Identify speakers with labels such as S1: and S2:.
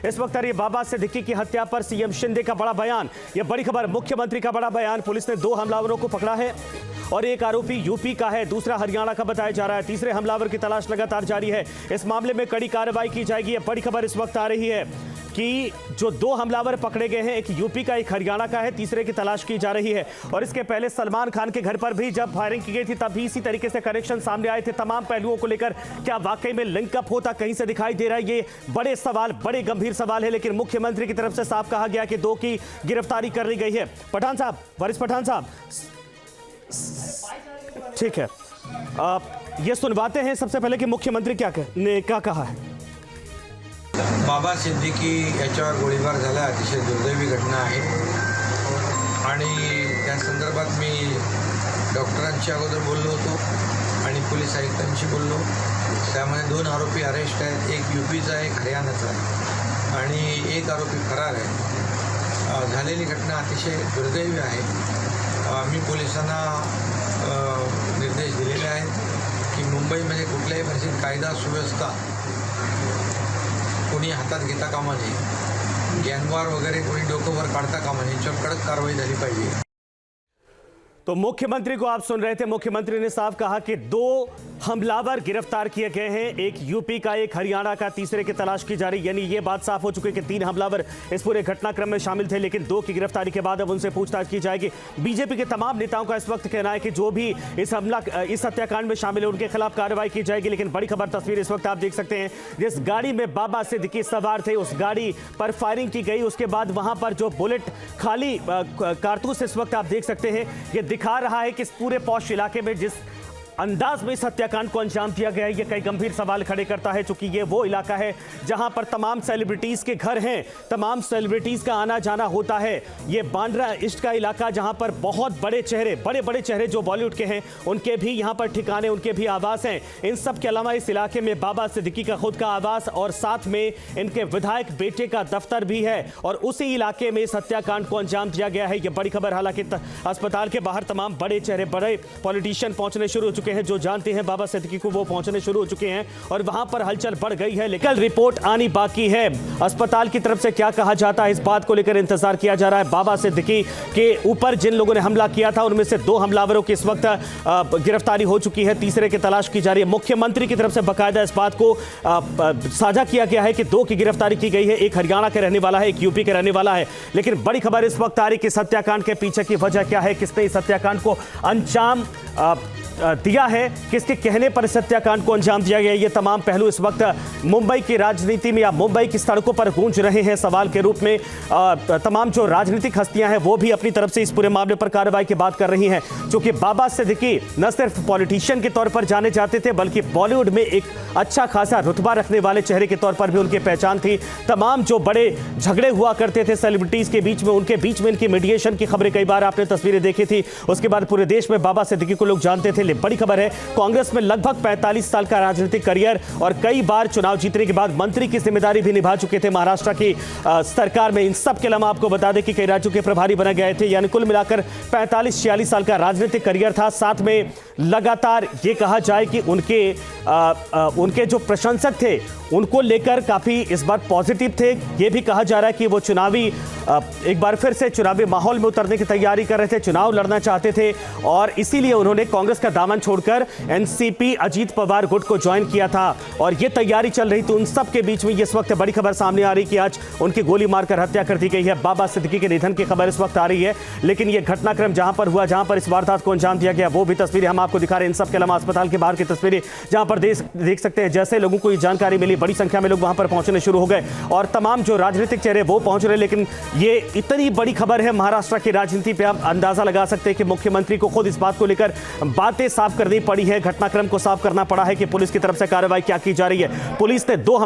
S1: इस वक्त आ रही है बाबा सिद्दीकी की हत्या पर सीएम शिंदे का बड़ा बयान। यह बड़ी खबर, मुख्यमंत्री का बड़ा बयान। पुलिस ने 2 हमलावरों को पकड़ा है और एक आरोपी यूपी का है, दूसरा हरियाणा का बताया जा रहा है। तीसरे हमलावर की तलाश लगातार जारी है। इस मामले में कड़ी कार्रवाई की जाएगी। यह बड़ी खबर इस वक्त आ रही है कि जो 2 हमलावर पकड़े गए हैं, एक यूपी का एक हरियाणा का है, तीसरे की तलाश की जा रही है। और इसके पहले सलमान खान के घर पर भी जब फायरिंग की गई थी तब भी इसी तरीके से कनेक्शन सामने आए थे। तमाम पहलुओं को लेकर क्या वाकई में लिंकअप होता कहीं से दिखाई दे रहा है? ये बड़े सवाल, बड़े गंभीर सवाल है। लेकिन मुख्यमंत्री की तरफ से साफ कहा गया कि 2 की गिरफ्तारी कर ली गई है। पठान साहब, वरिष्ठ पठान साहब, ठीक है, ये सुनवाते हैं सबसे पहले कि मुख्यमंत्री ने क्या कहा है।
S2: बाबा सिद्दीकी याच्यावर गोळीबार झाला, अतिशय दुर्दैवी घटना आहे आणि त्या संदर्भात मी डॉक्टरांशी अगोदर बोललो होतो आणि पोलीस आयुक्तांशी बोललो। त्यामध्ये 2 आरोपी अरेस्ट आहेत, एक यूपीचा एक हरियाणाचा आहे आणि एक आरोपी फरार आहे। झालेली घटना अतिशय दुर्दैवी आहे। मी पोलिसांना निर्देश दिलेले आहेत की मुंबईमध्ये कुठल्याही परिस्थितीत कायदा सुव्यवस्था कोणी हातात घेता कामा नये, गँगवार वगैरे कोणी डोकं वर काढता कामा नये, याच्यावर कडक कारवाई झाली पाहिजे।
S1: तो मुख्यमंत्री को आप सुन रहे थे। मुख्यमंत्री ने साफ कहा कि 2 हमलावर गिरफ्तार किए गए हैं, एक यूपी का एक हरियाणा का, तीसरे की तलाश की जा रही। यानी ये बात साफ हो चुकी है कि 3 हमलावर इस पूरे घटनाक्रम में शामिल थे, लेकिन 2 की गिरफ्तारी के बाद अब उनसे पूछताछ की जाएगी। बीजेपी के तमाम नेताओं का इस वक्त कहना है कि जो भी इस हत्याकांड में शामिल है उनके खिलाफ कार्रवाई की जाएगी। लेकिन बड़ी खबर, तस्वीर इस वक्त आप देख सकते हैं, जिस गाड़ी में बाबा सिद्दीकी सवार थे उस गाड़ी पर फायरिंग की गई। उसके बाद वहां पर जो बुलेट खाली कारतूस इस वक्त आप देख सकते हैं, ये दिखा रहा है कि इस पूरे पॉश इलाके में जिस अंदाज में इस हत्याकांड को अंजाम दिया गया है, ये कई गंभीर सवाल खड़े करता है। चूंकि ये वो इलाका है जहां पर तमाम सेलिब्रिटीज के घर हैं, तमाम सेलिब्रिटीज का आना जाना होता है। ये बांद्रा ईस्ट का इलाका जहां पर बहुत बड़े बड़े चेहरे जो बॉलीवुड के हैं उनके भी यहां पर ठिकाने, उनके भी आवास हैं। इन सब के अलावा इस इलाके में बाबा सिद्दीकी का खुद का आवास और साथ में इनके विधायक बेटे का दफ्तर भी है और उसी इलाके में इस हत्याकांड को अंजाम दिया गया है। ये बड़ी खबर। हालांकि अस्पताल के बाहर तमाम बड़े चेहरे, बड़े पॉलिटिशियन पहुंचने शुरू हो चुके हैं, जो जानते हैं बाबा सिद्दीकी को, वो पहुंचने शुरू हो चुके हैं और वहां पर हलचल बढ़ गई है। लेकिन रिपोर्ट आनी बाकी है। अस्पताल की तरफ से क्या कहा जाता है, इस बात को लेकर इंतजार किया जा रहा है। बाबा सिद्दीकी के ऊपर जिन लोगों ने हमला किया था उनमें से 2 हमलावरों की इस वक्त गिरफ्तारी हो चुकी है, तीसरे की तलाश की जा रही है। मुख्यमंत्री की तरफ से बाकायदा इस बात को साझा किया गया है कि 2 की गिरफ्तारी की गई है, एक हरियाणा के रहने वाला है, एक यूपी के रहने वाला है। लेकिन बड़ी खबर इस वक्त आ रही है कि इस हत्याकांड के पीछे की वजह क्या है, किसने इस हत्याकांड को अंजाम दिया है, किसके कहने पर इस हत्याकांड को अंजाम दिया गया। ये तमाम पहलू इस वक्त मुंबई की राजनीति में या मुंबई की सड़कों पर गूंज रहे हैं सवाल के रूप में। तमाम जो राजनीतिक हस्तियां हैं वो भी अपनी तरफ से इस पूरे मामले पर कार्रवाई की बात कर रही हैं। क्योंकि बाबा सिद्दीकी न सिर्फ पॉलिटिशियन के तौर पर जाने जाते थे, बल्कि बॉलीवुड में एक अच्छा खासा रुतबा रखने वाले चेहरे के तौर पर भी उनकी पहचान थी। तमाम जो बड़े झगड़े हुआ करते थे सेलिब्रिटीज के बीच में, उनके बीच में इनकी मीडिएशन की खबरें कई बार आपने तस्वीरें देखी थी। उसके बाद पूरे देश में बाबा सिद्दीकी को लोग जानते थे। बड़ी खबर है, कांग्रेस में लगभग 45 साल का राजनीतिक करियर और कई बार चुनाव जीतने के बाद मंत्री की जिम्मेदारी भी निभा चुके थे महाराष्ट्र की सरकार में। इन सब के अलावा आपको बता दें कि कई राज्यों के प्रभारी बने गए थे। यानी कुल मिलाकर 45-46 साल का राजनीतिक करियर था। साथ में लगातार ये कहा जाए कि उनके जो प्रशंसक थे उनको लेकर काफी इस बार पॉजिटिव थे। ये भी कहा जा रहा है कि वो एक बार फिर से चुनावी माहौल में उतरने की तैयारी कर रहे थे, चुनाव लड़ना चाहते थे और इसीलिए उन्होंने कांग्रेस का दामन छोड़कर एनसीपी अजीत पवार गुट को ज्वाइन किया था और ये तैयारी चल रही थी। उन सब के बीच में इस वक्त बड़ी खबर सामने आ रही कि आज उनकी गोली मारकर हत्या कर दी गई है। बाबा सिद्दीकी के निधन की खबर इस वक्त आ रही है। लेकिन यह घटनाक्रम जहां पर हुआ, जहां पर इस वारदात को अंजाम दिया गया, वो भी तस्वीरें हम आपको दिखा रहे हैं। इन सब के अलावा अस्पताल के बाहर की तस्वीरें जहां पर देख सकते हैं, जैसे लोगों को ये जानकारी मिली, बड़ी संख्या में लोग वहां पर पहुंचने शुरू हो गए और तमाम जो राजनीतिक चेहरे वो पहुंच रहे। लेकिन ये इतनी बड़ी खबर है महाराष्ट्र की राजनीति पे, आप अंदाजा लगा सकते हैं कि मुख्यमंत्री को खुद इस बात को लेकर बातें साफ करनी पड़ी है, घटनाक्रम को साफ करना पड़ा है कि पुलिस की तरफ से कार्रवाई क्या की जा रही है। पुलिस ने 2